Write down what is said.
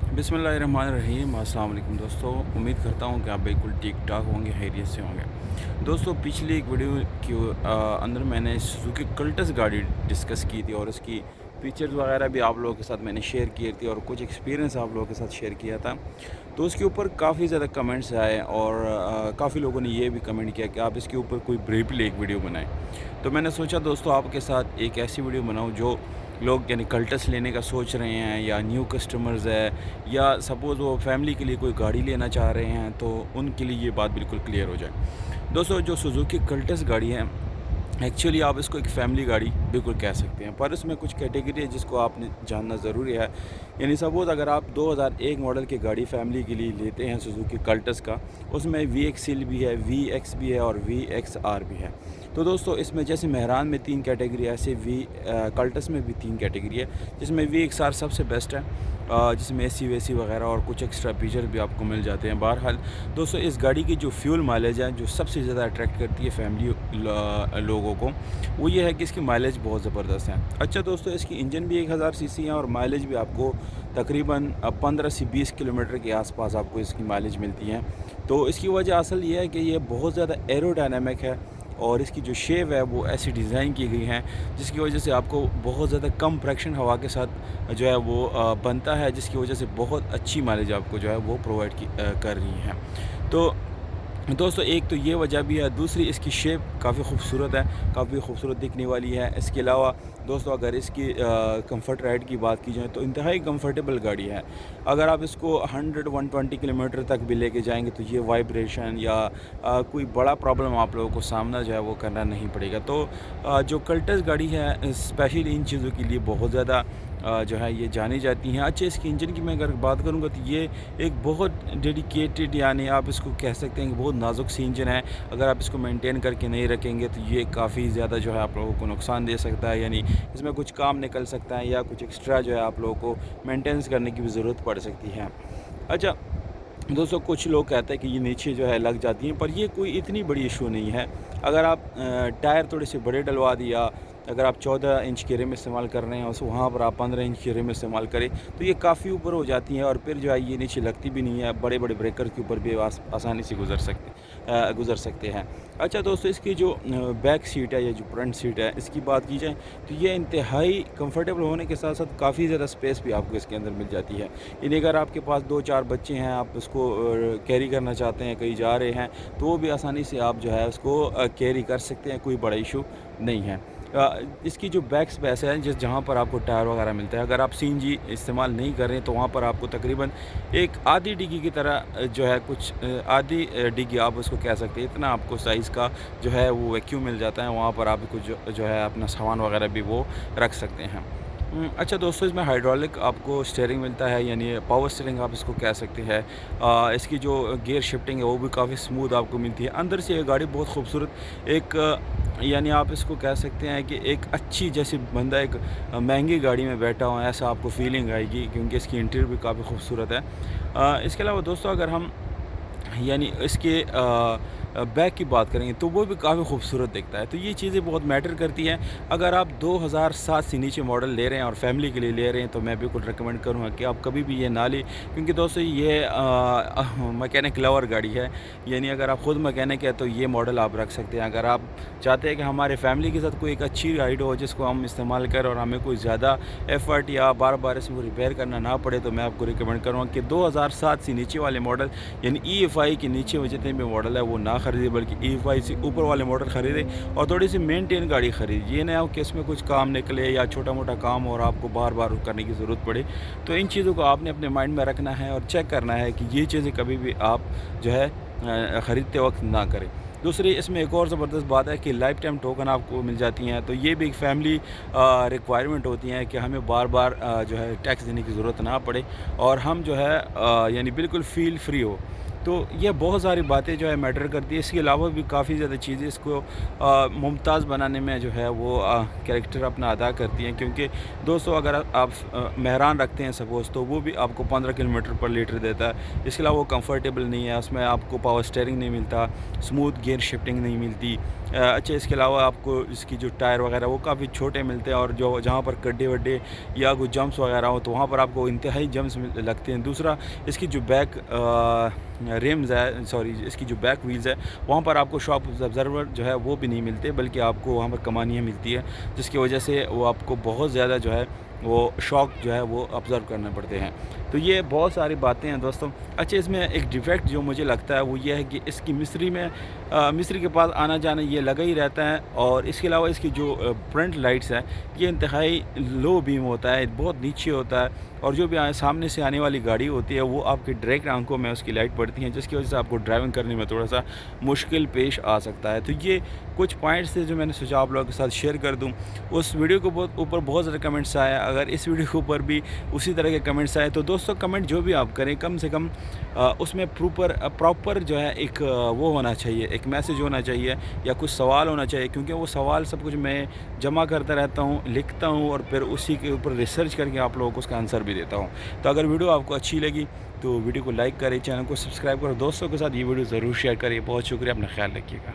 बिस्मिल्लाहिर्रहमानिर्रहीम। अस्सलाम वालेकुम दोस्तों, उम्मीद करता हूँ कि आप बिल्कुल ठीक ठाक होंगे, खैरियत से होंगे। दोस्तों, पिछली एक वीडियो के अंदर मैंने सुजुकी कल्टस गाड़ी डिस्कस की थी और उसकी फीचर्स वगैरह भी आप लोगों के साथ मैंने शेयर किए थे और कुछ एक्सपीरियंस आप लोगों के साथ शेयर किया था। तो उसके ऊपर काफ़ी ज़्यादा कमेंट्स आए और काफ़ी लोगों ने ये भी कमेंट किया कि आप इसके ऊपर कोई ब्रीफली एक वीडियो बनाएं। तो मैंने सोचा दोस्तों आपके साथ एक ऐसी वीडियो बनाऊं जो लोग यानी कल्टस लेने का सोच रहे हैं या न्यू कस्टमर्स है या सपोज़ वो फैमिली के लिए कोई गाड़ी लेना चाह रहे हैं, तो उनके लिए ये बात बिल्कुल क्लियर हो जाए। दोस्तों, जो सुजुकी कल्टस गाड़ी है, एक्चुअली आप इसको एक फ़ैमिली गाड़ी बिल्कुल कह सकते हैं, पर इसमें कुछ कैटेगरी है जिसको आपने जानना ज़रूरी है। यानी सपोज़ अगर आप 2001 मॉडल की गाड़ी फ़ैमिली के लिए लेते हैं सुजुकी कल्टस का, उसमें VXL भी है, VX भी है और VXR भी है। तो दोस्तों, इसमें जैसे मेहरान में 3 कैटेगरी है, ऐसे कल्टस में भी 3 कैटेगरी है, जिसमें VXR सबसे बेस्ट है, जिसमें AC वेसी वगैरह और कुछ एक्स्ट्रा फीचर भी आपको मिल जाते हैं। बहरहाल दोस्तों, इस गाड़ी की जो फ्यूल माइलेज है, जो सबसे ज़्यादा अट्रैक्ट करती है फैमिली लोगों को, वो ये है कि इसकी माइलेज बहुत ज़बरदस्त है। अच्छा दोस्तों, इसकी इंजन भी 1000 सीसी है और माइलेज भी आपको तकरीबन 15 से 20 किलोमीटर के आसपास आपको इसकी माइलेज मिलती है। तो इसकी वजह असल ये है कि ये बहुत ज़्यादा एरोडायनामिक है और इसकी जो शेप है वो ऐसी डिज़ाइन की गई है जिसकी वजह से आपको बहुत ज़्यादा कम फ्रैक्शन हवा के साथ जो है वो बनता है, जिसकी वजह से बहुत अच्छी माइलेज आपको जो है वो प्रोवाइड कर रही है। तो दोस्तों, एक तो ये वजह भी है, दूसरी इसकी शेप काफ़ी खूबसूरत है, काफ़ी खूबसूरत दिखने वाली है। इसके अलावा दोस्तों, अगर इसकी कंफर्ट राइड की बात की जाए तो इंतहाई कंफर्टेबल गाड़ी है। अगर आप इसको 100-120 किलोमीटर तक भी लेके जाएंगे तो ये वाइब्रेशन या कोई बड़ा प्रॉब्लम आप लोगों को सामना जो है वो करना नहीं पड़ेगा। तो जो कल्टस गाड़ी है स्पेशली इन चीज़ों के लिए बहुत ज़्यादा जो है ये जानी जाती हैं। अच्छा, इसकी इंजन की मैं अगर बात करूँगा तो ये एक बहुत डेडिकेटेड, यानी आप इसको कह सकते हैं कि बहुत नाजुक सी इंजन है। अगर आप इसको मेंटेन करके नहीं रखेंगे तो ये काफ़ी ज़्यादा जो है आप लोगों को नुकसान दे सकता है, यानी इसमें कुछ काम निकल सकता है या कुछ एक्स्ट्रा जो है आप लोगों को मेंटेनेंस करने की भी ज़रूरत पड़ सकती है। अच्छा दोस्तों, कुछ लोग कहते हैं कि ये नीचे जो है लग जाती हैं, पर ये कोई इतनी बड़ी इशू नहीं है। अगर आप टायर थोड़े से बड़े डलवा दिए, या अगर आप 14 इंच के रिम इस्तेमाल कर रहे हैं उस वहाँ पर आप 15 इंच की रिम इस्तेमाल करें तो ये काफ़ी ऊपर हो जाती हैं और फिर जो है ये नीचे लगती भी नहीं है। बड़े बड़े ब्रेकर के ऊपर भी आसानी से गुज़र सकते हैं। अच्छा दोस्तों, इसकी जो बैक सीट है या जो फ्रंट सीट है, इसकी बात की जाए तो ये इंतहाई कंफर्टेबल होने के साथ साथ काफ़ी ज़्यादा स्पेस भी आपको इसके अंदर मिल जाती है। यानी अगर आपके पास 2-4 बच्चे हैं, आप उसको कैरी करना चाहते हैं, कहीं जा रहे हैं, तो वो भी आसानी से आप जो है उसको कैरी कर सकते हैं, कोई बड़ा इशू नहीं है। इसकी जो बैक स्पेस है जहाँ पर आपको टायर वगैरह मिलता है, अगर आप CNG इस्तेमाल नहीं कर रहे हैं तो वहाँ पर आपको तकरीबन एक आधी डिग्गी की तरह जो है कुछ आधी डिग्गी आप उसको कह सकते हैं, इतना आपको साइज़ का जो है वो वैक्यूम मिल जाता है। वहाँ पर आप कुछ जो है अपना सामान वगैरह भी वो रख सकते हैं। अच्छा दोस्तों, इसमें हाइड्रोलिक आपको स्टीयरिंग मिलता है, यानी पावर स्टीयरिंग आप इसको कह सकते हैं। इसकी जो गियर शिफ्टिंग है वो भी काफ़ी स्मूथ आपको मिलती है। अंदर से ये गाड़ी बहुत खूबसूरत एक यानी आप इसको कह सकते हैं कि एक अच्छी, जैसे बंदा एक महंगी गाड़ी में बैठा हो ऐसा आपको फीलिंग आएगी, क्योंकि इसकी इंटीरियर भी काफ़ी खूबसूरत है। इसके अलावा दोस्तों, अगर हम यानी इसके बैक की बात करेंगे तो वो भी काफ़ी खूबसूरत दिखता है। तो ये चीज़ें बहुत मैटर करती हैं। अगर आप 2007 से नीचे मॉडल ले रहे हैं और फैमिली के लिए ले रहे हैं तो मैं बिल्कुल रिकमेंड करूँगा कि आप कभी भी ये ना लें, क्योंकि दोस्तों ये मैकेनिक लवर गाड़ी है। यानी अगर आप ख़ुद मैकेनिक है तो ये मॉडल आप रख सकते हैं। अगर आप चाहते हैं कि हमारे फैमिली के साथ कोई एक अच्छी राइड हो जिसको हम इस्तेमाल करें और हमें कोई ज़्यादा एफ़र्ट या बार बार इसको रिपेयर करना ना पड़े, तो मैं आपको रिकमेंड करूँगा कि 2007 से नीचे वाले मॉडल यानी EFI के नीचे जितने भी मॉडल है वो ना ख़रीदे, बल्कि EFI से ऊपर वाले मॉडल ख़रीदे और थोड़ी सी मेंटेन गाड़ी ख़रीदे। ये ना हो कि इसमें कुछ काम निकले या छोटा मोटा काम और आपको बार बार करने की ज़रूरत पड़े। तो इन चीज़ों को आपने अपने माइंड में रखना है और चेक करना है कि ये चीज़ें कभी भी आप जो है ख़रीदते वक्त ना करें। दूसरी इसमें एक और ज़बरदस्त बात है कि लाइफ टाइम टोकन आपको मिल जाती हैं। तो ये भी एक फैमिली रिक्वायरमेंट होती है कि हमें बार बार जो है टैक्स देने की ज़रूरत ना पड़े और हम जो है यानी बिल्कुल फ़ील फ्री हो। تو یہ بہت ساری باتیں جو ہے میٹر کرتی ہے. اس کے علاوہ بھی کافی زیادہ چیزیں اس کو ممتاز بنانے میں جو ہے وہ کریکٹر اپنا ادا کرتی ہیں. کیونکہ دوستو اگر آپ مہران رکھتے ہیں سپوز, تو وہ بھی آپ کو 15 کلومیٹر پر لیٹر دیتا ہے. اس کے علاوہ وہ کمفرٹیبل نہیں ہے, اس میں آپ کو پاور اسٹیئرنگ نہیں ملتا, اسموتھ گیئر شفٹنگ نہیں ملتی. اچھا, اس کے علاوہ آپ کو اس کی جو ٹائر وغیرہ وہ کافی چھوٹے ملتے ہیں, اور جو جہاں پر گڈھے وڈھے یا کوئی جمپس وغیرہ ہو تو وہاں پر آپ کو انتہائی جمپس لگتے ہیں. دوسرا, اس کی جو بیک ریمز ہے, اس کی جو بیک ویلز ہے, وہاں پر آپ کو شاک ابزرور جو ہے وہ بھی نہیں ملتے, بلکہ آپ کو وہاں پر کمانیاں ملتی ہے, جس کی وجہ سے وہ آپ کو بہت زیادہ جو ہے وہ شاک جو ہے وہ آبزرو کرنے پڑتے ہیں. تو یہ بہت ساری باتیں ہیں دوستوں. اچھا, اس میں ایک ڈیفیکٹ جو مجھے لگتا ہے وہ یہ ہے کہ اس کی مستری کے پاس آنا جانا یہ لگا ہی رہتا ہے. اور اس کے علاوہ اس کی جو فرنٹ لائٹس ہیں یہ انتہائی لو بیم ہوتا ہے, بہت نیچے ہوتا ہے, اور جو بھی سامنے سے آنے والی گاڑی ہوتی ہے وہ آپ کی ڈائریکٹ آنکھوں میں اس کی لائٹ پڑتی ہیں, جس کی وجہ سے آپ کو ڈرائیونگ کرنے میں تھوڑا سا مشکل پیش آ سکتا ہے. تو یہ کچھ پوائنٹس تھے جو میں نے سوچا آپ لوگوں کے ساتھ شیئر کر دوں. اس ویڈیو کے اوپر بہت سارے کمنٹس آئے. اگر اس ویڈیو کے اوپر بھی اسی طرح کے کمنٹس آئے تو دوستوں کمنٹ جو بھی آپ کریں کم سے کم اس میں پراپر جو ہے ایک وہ ہونا چاہیے, ایک میسیج ہونا چاہیے یا کچھ سوال ہونا چاہیے. کیونکہ وہ سوال سب کچھ میں جمع کرتا رہتا ہوں, لکھتا ہوں, اور پھر اسی کے اوپر ریسرچ کر کے آپ لوگوں کو اس کا آنسر بھی دیتا ہوں. تو اگر ویڈیو آپ کو اچھی لگی تو ویڈیو کو لائک کریں, چینل کو سبسکرائب کریں, دوستوں کے ساتھ یہ ویڈیو ضرور شیئر کریں. بہت شکریہ, اپنا خیال رکھیے گا.